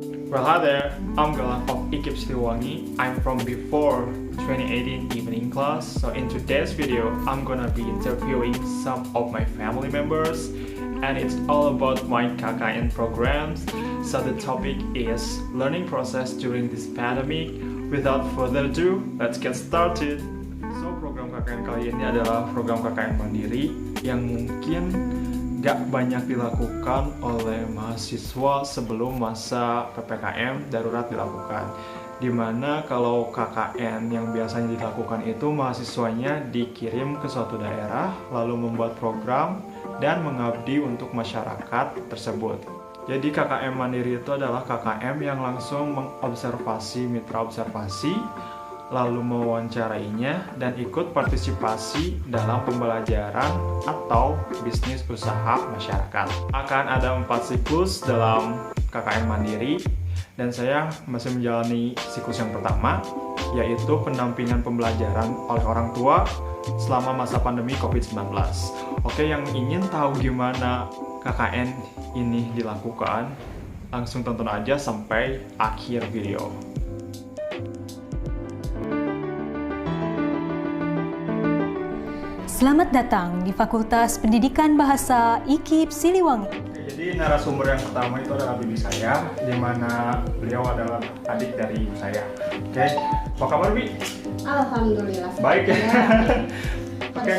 Well, hi there, I'm Galang of IKIP Siliwangi. I'm from before 2018 evening class. So in today's video, I'm gonna be interviewing some of my family members, and it's all about my KKN programs. So the topic is learning process during this pandemic. Without further ado, let's get started. So program KKN kali ini adalah program KKN mandiri yang mungkin gak banyak dilakukan oleh mahasiswa sebelum masa PPKM darurat dilakukan. Dimana kalau KKN yang biasanya dilakukan itu mahasiswanya dikirim ke suatu daerah lalu membuat program dan mengabdi untuk masyarakat tersebut. Jadi KKM mandiri itu adalah KKM yang langsung mengobservasi mitra observasi, lalu mewawancarainya dan ikut partisipasi dalam pembelajaran atau bisnis usaha masyarakat. Akan ada 4 siklus dalam KKN mandiri dan saya masih menjalani siklus yang pertama, yaitu pendampingan pembelajaran oleh orang tua selama masa pandemi COVID-19. Oke, yang ingin tahu gimana KKN ini dilakukan, langsung tonton aja sampai akhir video. Selamat datang di Fakultas Pendidikan Bahasa IKIP Siliwangi. Jadi narasumber yang pertama itu adalah bibi saya, di mana beliau adalah adik dari ibu saya. Oke, apa kabar Bi? Alhamdulillah. Baik ya. Oke.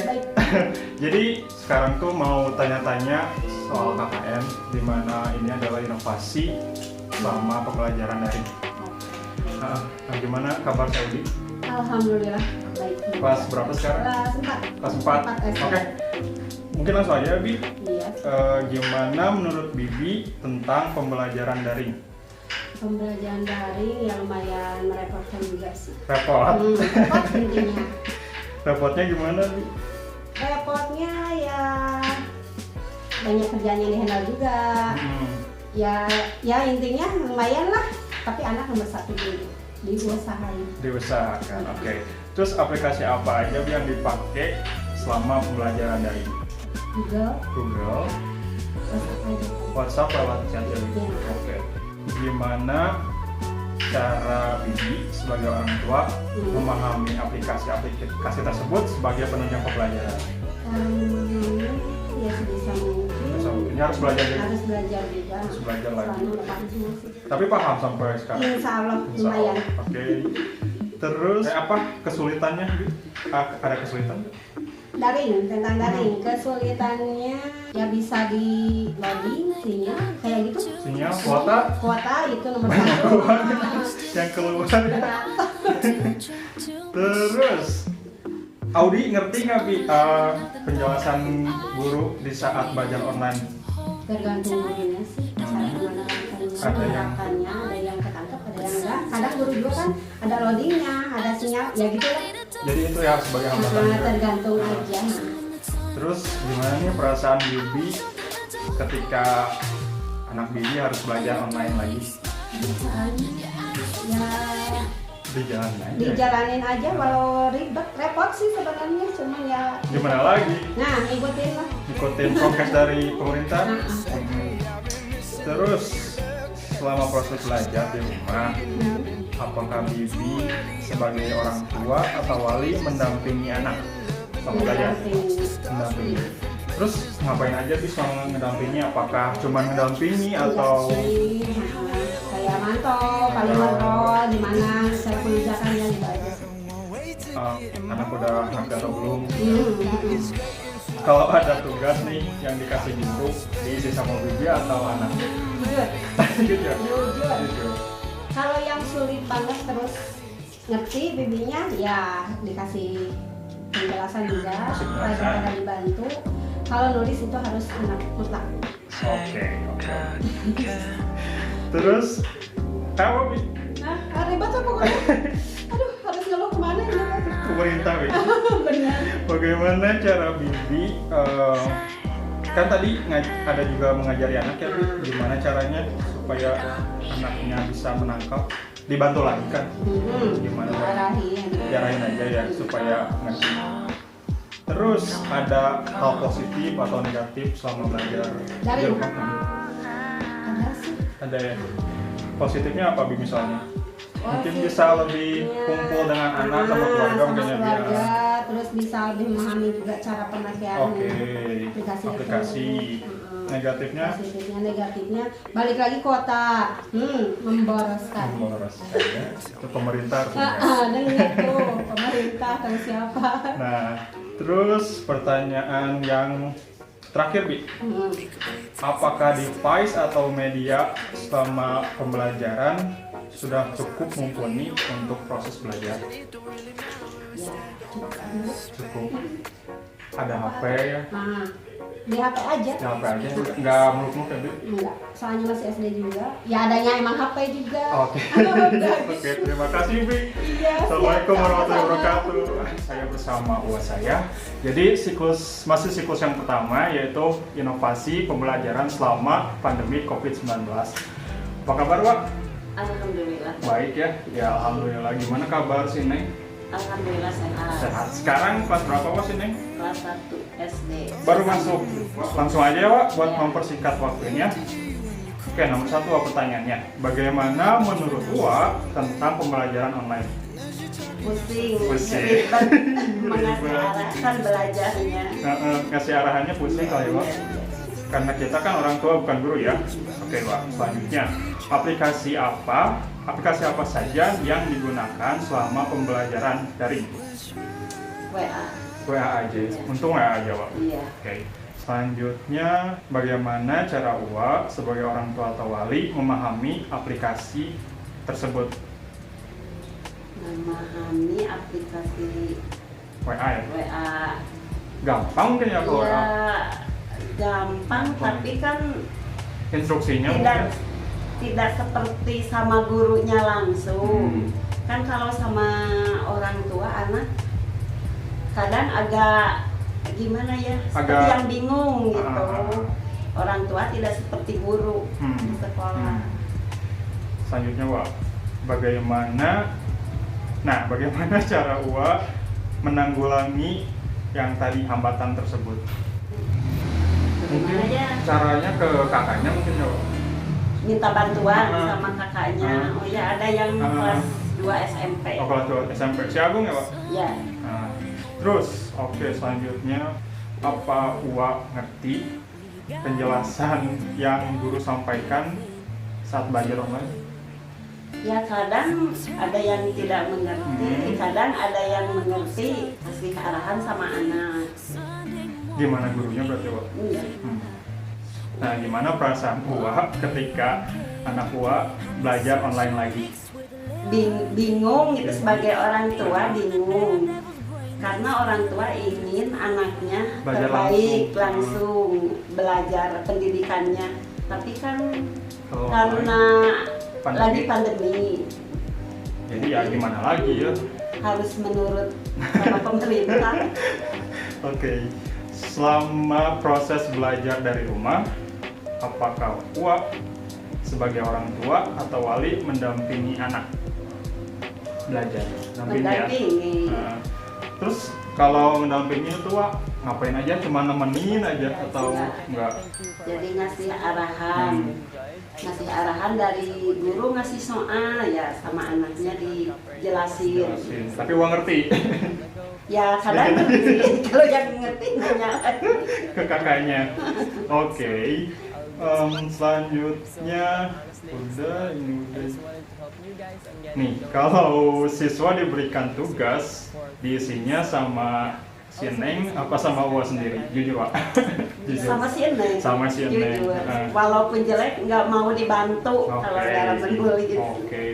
Jadi sekarang tuh mau tanya-tanya soal KKN, di mana ini adalah inovasi selama pembelajaran daring. Gimana kabar saya Bi? Alhamdulillah baik. Kelas berapa sekarang? Kelas 4. Oke. Mungkin langsung aja Bi. Iya. Gimana menurut Bibi tentang pembelajaran daring? Pembelajaran daring yang lumayan merepotkan juga sih. Repot. Repot intinya. Repotnya gimana Bi? Repotnya ya banyak kerjaan yang dihandle juga. Ya intinya lumayan lah. Tapi anak nomor 1 dulu. Diusahakan. Oke. Terus aplikasi apa aja yang dipakai selama pembelajaran daring? Google, WhatsApp lewat chat ya. Oke. Gimana cara Bibi sebagai orang tua memahami aplikasi tersebut sebagai penunjang pembelajaran? Ya sebisa mungkin. Ini harus belajar juga. Harus belajar lagi. Tapi paham sampai sekarang? Insya Allah lumayan. Oke. Terus apa kesulitannya? Ada kesulitan? Tentang daring. Kesulitannya ya bisa di loading sinyal kayak gitu. Sinyal, kuota itu nomor 1. yang keluar. Terus Audi ngerti nggak Bi penjelasan guru di saat belajar online? Tergantung gurunya sih, cara menggunakannya, ada yang ketangkep, ada yang enggak. Kadang guru juga kan ada loadingnya, ada sinyal, ya gitu lah. Jadi itu ya sebagai hambatan. Tergantung aja. Terus gimana nih perasaan Bibi ketika anak Bibi harus belajar online lagi? Ya dijalanin aja walau repot sih sebenarnya, cuman ya gimana lagi? Nah, ikutin prokes dari pemerintah. Terus selama proses belajar di rumah, apakah Bibi sebagai orang tua atau wali mendampingi anak selama belajar? Mendampingi. Terus ngapain aja bisa ngedampingi? Apakah cuma ngedampingi atau kayak mantau, paling ngobrol di mana cara pengerjaannya gitu aja. Anak udah ngerti atau belum? Kalau ada tugas nih yang dikasih guru diisi sama Bibi atau anak? Jujur. Kalau yang sulit banget terus ngerti bibinya ya dikasih penjelasan juga, pada dibantu. Kalau nulis itu harus anak mutlak. Oke. Terus apa Bi? Ribet apa pokoknya. Aduh, harus ngeluh kemana ya? Pemerintah Bi. Benar. Bagaimana cara Bibi kan tadi ada juga mengajari anak ya Bi, gimana caranya supaya anaknya bisa menangkap, dibantu lagi kan? Gimana? Diarahin aja ya supaya ngerti. Terus ada hal positif atau negatif selama belajar di rumah? Ada sih. Ada ya. positifnya apa Bi misalnya? Mungkin Positifnya, bisa lebih kumpul dengan anak sama keluarga sama mungkin ya Bi. keluarga, terus bisa lebih memahami juga cara pemakaian Oke. Aplikasi. Negatifnya? Negatifnya balik lagi kuota, memboroskan. Ya. Itu pemerintah harusnya. Dengar tuh pemerintah atau siapa. Nah, terus pertanyaan yang terakhir Bi, apakah device atau media selama pembelajaran sudah cukup mumpuni untuk proses belajar? Ya, Cukup. Ada HP ya? Nah, di HP aja. Ya, HP aja, nggak muluk-muluk ya Bi? Enggak, soalnya masih SD juga. Ya adanya emang HP juga. Oke. Udah. Oke, terima kasih Bi. Iya, Assalamualaikum siap, warahmatullahi sama-sama. wabarakatuh. Saya bersama uas saya. Jadi masih siklus yang pertama yaitu inovasi pembelajaran selama pandemi COVID-19. Apa kabar Wak? Alhamdulillah. Baik ya. Ya alhamdulillah. Gimana kabar sih Neng? Alhamdulillah sehat. Sehat. Sekarang kelas berapa Wak sih Neng? Kelas 1 SD. Baru masuk. Langsung aja ya Wak buat Ya. mempersingkat waktunya. Oke, nomor 1 Wak pertanyaannya. Bagaimana menurut Wak tentang pembelajaran online? Pusing. Pusing. Ribet. Mengasih arahan belajarnya. Ngasih arahannya pusing kali Wak. Karena kita kan orang tua bukan guru ya. Oke Wak, selanjutnya aplikasi apa saja yang digunakan selama pembelajaran daring? WA. WA aja, untung WA aja Wak. Iya. Oke, selanjutnya bagaimana cara Wak sebagai orang tua atau wali memahami aplikasi tersebut? Memahami aplikasi WA ya? WA. Gampang mungkin ya kalau WA? Ya, gampang tapi kan Instruksinya tidak seperti sama gurunya langsung. Kan kalau sama orang tua anak kadang agak gimana ya, seperti yang bingung gitu. Orang tua tidak seperti guru di sekolah. Selanjutnya Wak, bagaimana cara Wak menanggulangi yang tadi hambatan tersebut? Mungkin Gimana ya? caranya ke kakaknya mungkin ya Wak? Minta bantuan sama kakaknya. Oh ya, ada yang kelas 2 SMP. Oh kelas 2 SMP, si Agung ya Wak? Ya. Nah, terus oke, selanjutnya apa Wak ngerti penjelasan yang guru sampaikan saat belajar online? Ya kadang ada yang tidak mengerti, kadang ada yang mengerti, kasih arahan sama anak. Gimana gurunya berarti Wak? Iya. Nah, gimana perasaan Wak ketika anak Wak belajar online lagi? Bingung gitu, sebagai orang tua bingung. Karena orang tua ingin anaknya Belajar terbaik langsung belajar pendidikannya. Tapi kan Kalau karena pandemi. lagi pandemi, Jadi ya gimana lagi ya? harus menurut sama pemerintah. Oke, selama proses belajar dari rumah, apakah Wak sebagai orang tua atau wali mendampingi anak belajar? Mendampingi. Nah, terus kalau mendampingi itu Wak ngapain aja? Cuma nemenin aja atau enggak? Jadi ngasih arahan dari guru, ngasih soal ya sama anaknya dijelasin. Jelasin. Tapi Wak ngerti Ya kadang ngerti, kalau yang ngerti nanya lagi. ke kakaknya. Oke. Selanjutnya ini udah. Nih, kalau siswa diberikan tugas diisinya sama si Neng apa sama Wak sendiri? Jujur Wak. Jujur. Sama si Neng. Sama si Neng. Jujur. Walaupun jelek nggak mau dibantu kalau dalam menulis gitu. Oke.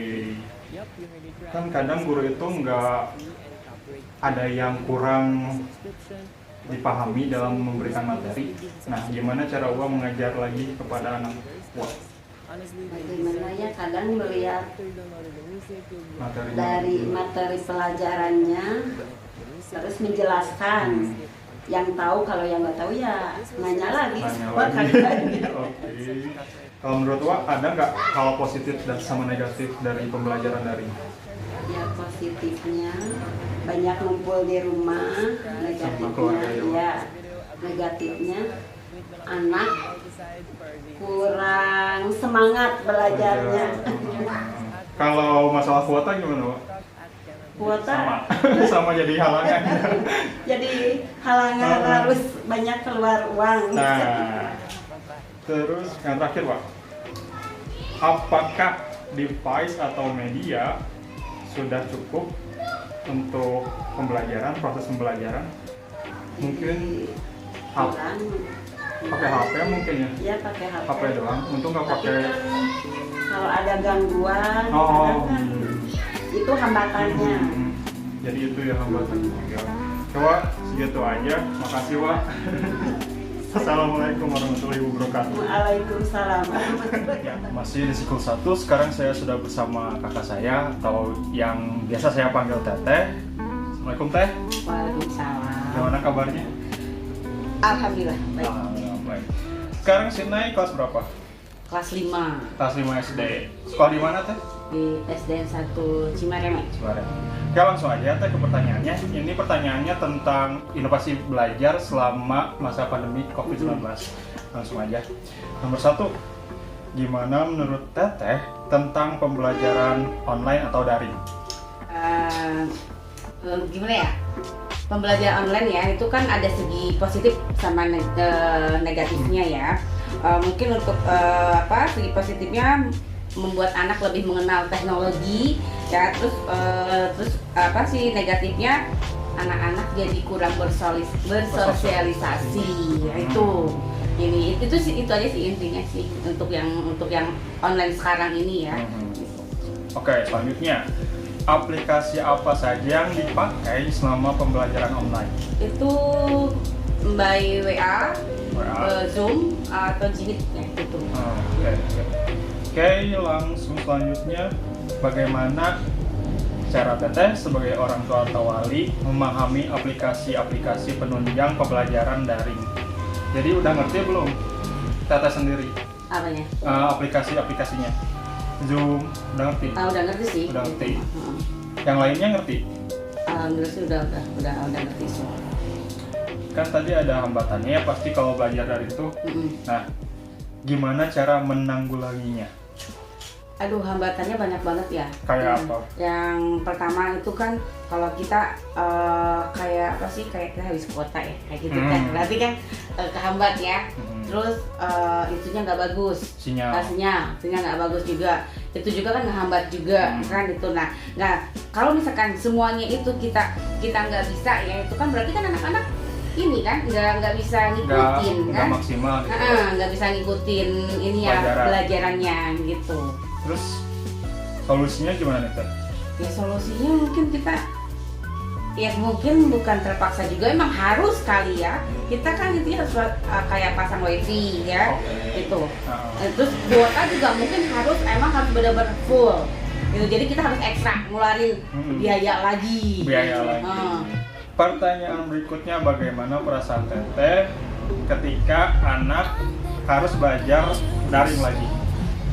Kan kadang guru itu nggak ada yang kurang dipahami dalam memberikan materi. Nah, gimana cara Wak mengajar lagi kepada anak Wak? Bagaimana ya, kadang melihat Materi dari materi pelajarannya terus menjelaskan. Yang tahu, kalau yang nggak tahu ya nanya lagi. Oke. Kalau menurut Wak ada nggak hal positif dan sama negatif dari pembelajaran daring? Ya positifnya banyak ngumpul di rumah, negatifnya keluarga ya, Wak. ya negatifnya anak kurang semangat belajarnya. Kalau masalah kuota gimana, Pak? Kuota Sama jadi halangan. jadi halangan, harus banyak keluar uang. Nah, terus yang terakhir, Pak, apakah device atau media sudah cukup untuk pembelajaran, proses pembelajaran? Mungkin Kurang. pakai HP mungkin ya? Ya pakai HP. HP doang, untung nggak Tapi pakai. kan kalau ada gangguan, Oh, kadang kan itu hambatannya. Jadi itu ya hambatan. Coba segitu aja, makasih, Pak. Assalamualaikum warahmatullahi wabarakatuh. Waalaikumsalam. Ya, masih di Sikul 1. Sekarang saya sudah bersama kakak saya atau yang biasa saya panggil Teteh. Assalamualaikum, Teh. Waalaikumsalam. Gimana kabarnya? Alhamdulillah baik. Alhamdulillah baik. Sekarang si Nay kelas berapa? Kelas 5 Kelas 5 SD. Sekolah di mana, Teh? di SDN 1 Cimareme. Cibareng. Oke, langsung aja Teh ke pertanyaannya. Ini pertanyaannya tentang inovasi belajar selama masa pandemi COVID-19. Langsung aja. Nomor 1, gimana menurut Teteh tentang pembelajaran online atau daring? Gimana ya, pembelajaran online ya itu kan ada segi positif sama negatifnya ya. Mungkin untuk segi positifnya membuat anak lebih mengenal teknologi ya, terus negatifnya anak-anak jadi kurang bersosialisasi ya, itu aja sih intinya sih untuk yang online sekarang ini ya. Oke, selanjutnya aplikasi apa saja yang dipakai selama pembelajaran online? Itu by WA, WA. Zoom atau Jimit ya gitu. Oke, langsung selanjutnya, bagaimana cara Teteh sebagai orang tua atau wali memahami aplikasi-aplikasi penunjang pembelajaran daring? Jadi udah ngerti belum Teteh sendiri Apanya? aplikasi-aplikasinya? Zoom, udah ngerti? Udah ngerti sih. Udah ngerti. Yang lainnya ngerti? Alhamdulillah sih udah ngerti semua. Kan tadi ada hambatannya ya pasti kalau belajar dari itu. Nah, gimana cara menanggulanginya? Aduh, hambatannya banyak banget ya. Kayak apa? Yang pertama itu kan kalau kita kayak kita habis kuota ya, kayak gitu kan. Berarti kan kehambat ya. Terus itunya nggak bagus. Sinyalnya nggak bagus juga. Itu juga kan ngehambat juga kan itu. Nah, kalau misalkan semuanya itu kita nggak bisa ya, itu kan berarti kan anak-anak ini kan nggak bisa ngikutin kan, nggak maksimal gitu. Nggak bisa ngikutin ini ya pelajarannya gitu. Terus solusinya gimana nih, Teh? Ya solusinya mungkin kita ya mungkin bukan terpaksa juga, emang harus kali ya, kita kan itu harus kayak pasang wifi ya gitu. Terus kuota juga mungkin emang harus benar-benar full gitu, jadi kita harus ekstra ngeluarin biaya lagi. Pertanyaan berikutnya, bagaimana perasaan Teteh ketika anak harus belajar daring lagi?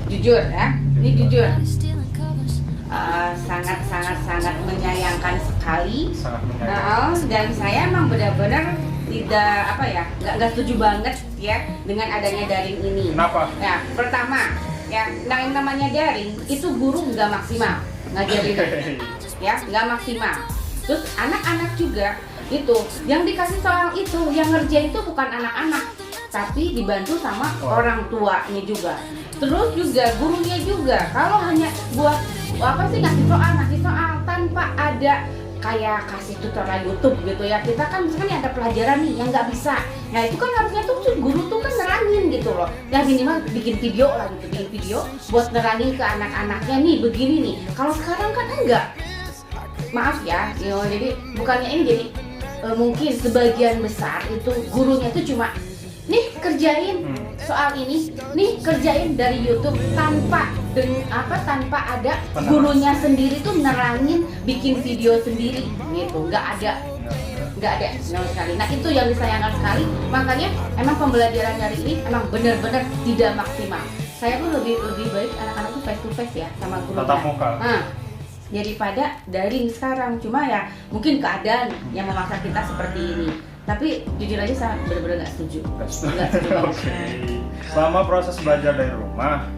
Jujur ya, ini jujur, sangat menyayangkan sekali. Dan saya emang benar-benar nggak setuju banget ya dengan adanya daring ini. Kenapa? Ya, pertama ya, yang namanya daring itu guru nggak maksimal ngajarin ya, nggak maksimal. Terus anak-anak juga itu yang dikasih soal itu, yang ngerjain itu bukan anak-anak, tapi dibantu sama orang tuanya juga. Terus juga gurunya juga kalau hanya buat ngasih soal tanpa ada kayak kasih tutorial YouTube gitu ya. Kita kan misalkan ada pelajaran nih yang nggak bisa, nah itu kan harusnya tuh guru tuh kan nerangin gitu loh, ya minimal bikin video lah gitu, bikin video buat nerangin ke anak-anaknya nih begini nih. Kalau sekarang kan enggak, maaf ya, jadi bukannya ini, jadi mungkin sebagian besar itu gurunya tuh cuma nih kerjain soal ini, nih kerjain dari YouTube tanpa ada gurunya sendiri tuh nerangin, bikin video sendiri gitu, nggak ada sama sekali. Nah itu yang disayangkan sekali, makanya emang pembelajaran dari ini emang benar-benar tidak maksimal. Saya tuh lebih baik anak-anak tuh face to face ya sama gurunya. Tatap muka. Daripada daring sekarang. Cuma ya mungkin keadaan yang memaksa kita seperti ini. Tapi jujur aja saya benar-benar nggak setuju. Nggak setuju banget. Oke. Selama proses belajar dari rumah,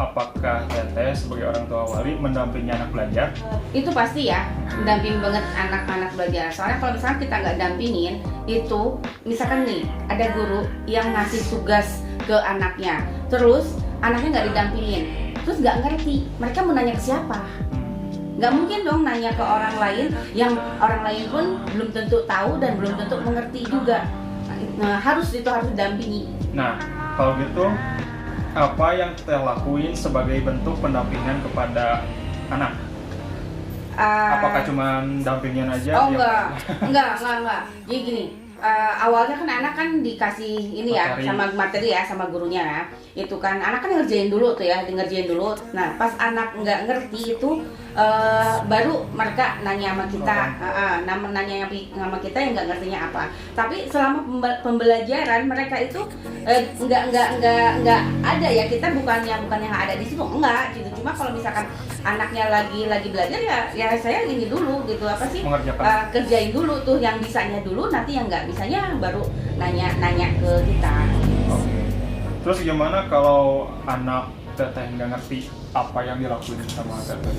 apakah Teteh sebagai orang tua wali mendampingi anak belajar? Itu pasti ya, damping banget anak-anak belajar. Soalnya kalau misalkan kita nggak dampingin, itu misalkan nih ada guru yang ngasih tugas ke anaknya, terus anaknya nggak didampingin, terus nggak ngerti, mereka mau nanya ke siapa? Nggak mungkin dong nanya ke orang lain, yang orang lain pun belum tentu tahu dan belum tentu mengerti juga. Nah, harus didampingi. Nah, kalau gitu apa yang kita lakuin sebagai bentuk pendampingan kepada anak? Apakah cuma dampingin aja? Oh enggak. Jadi gini, awalnya kan anak kan dikasih ini ya, sama materi ya, sama gurunya ya. Itu kan anak kan ngerjain dulu tuh ya, ngerjain dulu. Nah, pas anak nggak ngerti itu baru mereka nanya sama kita, nanya sama kita yang nggak ngertinya apa. Tapi selama pembelajaran mereka itu nggak ada ya, kita bukannya yang ada di situ, enggak gitu. Cuma kalau misalkan anaknya lagi belajar ya saya ini dulu gitu, apa sih, kerjain dulu tuh yang bisanya dulu, nanti yang nggak bisanya baru nanya ke kita. Oke. Terus gimana kalau anak Teteh nggak ngerti apa yang dilakuin sama Teteh?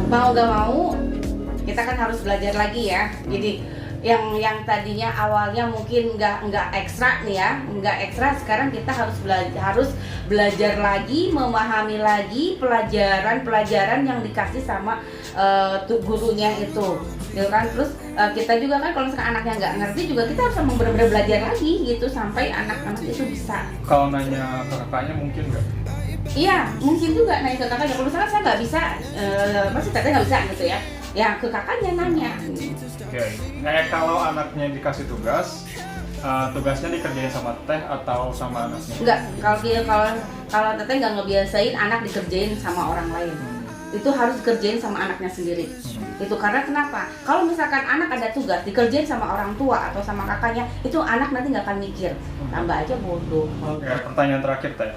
Mau gak mau kita kan harus belajar lagi ya. Jadi yang tadinya awalnya mungkin nggak ekstra nih ya, nggak ekstra, sekarang kita harus belajar lagi, memahami lagi pelajaran yang dikasih sama gurunya itu, gitu kan. Terus kita juga kan kalau misalkan anaknya nggak ngerti juga kita harus benar-benar belajar lagi gitu sampai anak-anak itu bisa. Kalau nanya ke kakaknya mungkin nggak? Iya, mungkin juga nanya ke kakaknya. Kalau misalkan saya nggak bisa, masih teteh nggak bisa gitu ya. Ya ke kakaknya nanya. Oke. Nah, kalau anaknya dikasih tugas, tugasnya dikerjain sama Teteh atau sama anaknya? Enggak, kalau Teteh nggak ngebiasain anak dikerjain sama orang lain. Itu harus dikerjain sama anaknya sendiri. Itu karena kenapa? Kalau misalkan anak ada tugas dikerjain sama orang tua atau sama kakaknya, itu anak nanti nggak akan mikir, tambah aja bodoh. Oke, pertanyaan terakhir Teh.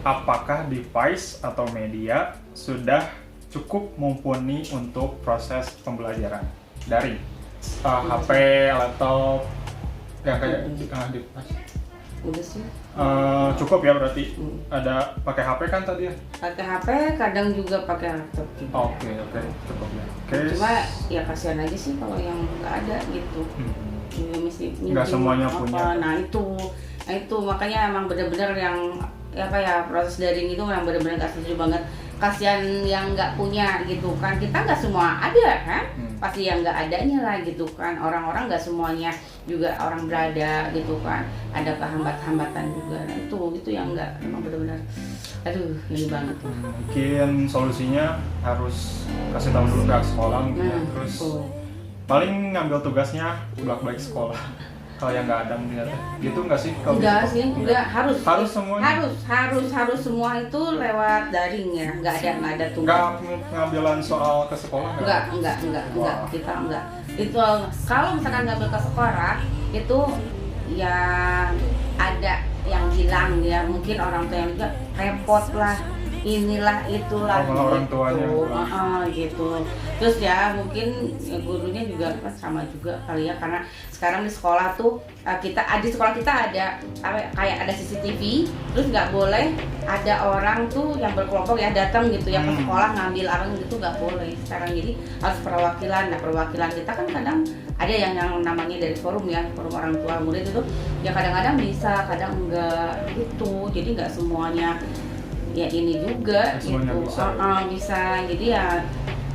Apakah device atau media sudah cukup mumpuni untuk proses pembelajaran daring? HP, laptop, yang kayak device. Udah sih. Cukup ya berarti. Ada pakai HP kan tadi ya? Pakai HP, kadang juga pakai laptop juga. Oke, cukup ya. Oke. Cuma ya kasihan aja sih kalau yang nggak ada gitu. Nggak semuanya punya. Nah itu makanya emang bener-bener yang proses daring itu memang bener-bener nggak setuju banget. Kasihan yang nggak punya gitu kan, kita nggak semua ada kan, pasti yang nggak adanya lah gitu kan. Orang-orang nggak semuanya juga orang berada gitu kan, ada kehambat-hambatan juga. Nah, itu yang nggak, emang benar-benar aduh ini banget. Mungkin solusinya harus kasih tahu dulu ke sekolah mungkin ya. Terus paling ngambil tugasnya bolak-balik sekolah. Kalau yang nggak ada mungkin gitu nggak sih? Enggak sih, enggak, harus semuanya. Harus semua itu lewat daring ya, nggak ada tugas. Nggak ngambilan soal ke sekolah enggak, kita enggak. Itu kalau misalkan ngambil ke sekolah itu ya ada yang hilang ya, mungkin orang tua yang juga repot lah, inilah itulah orang tuanya gitu. Terus ya mungkin gurunya juga sama juga kali ya, karena sekarang di sekolah tuh di sekolah kita ada kayak ada CCTV, terus nggak boleh ada orang tuh yang berkelompok ya datang gitu ya ke sekolah ngambil orang gitu, nggak boleh sekarang. Jadi harus perwakilan. Nah perwakilan kita kan kadang ada yang namanya dari forum orang tua murid itu ya, kadang-kadang bisa, kadang enggak gitu. Jadi nggak semuanya ya ini juga gitu. Bisa. Jadi ya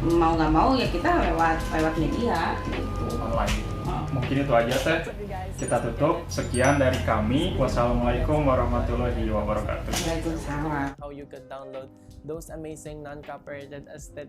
mau nggak mau ya kita lewat media gitu. Online. Mungkin itu aja Teh. Kita tutup. Sekian dari kami. Wassalamualaikum warahmatullahi wabarakatuh. Waalaikumsalam. How you can download those amazing non-copyrighted aesthetic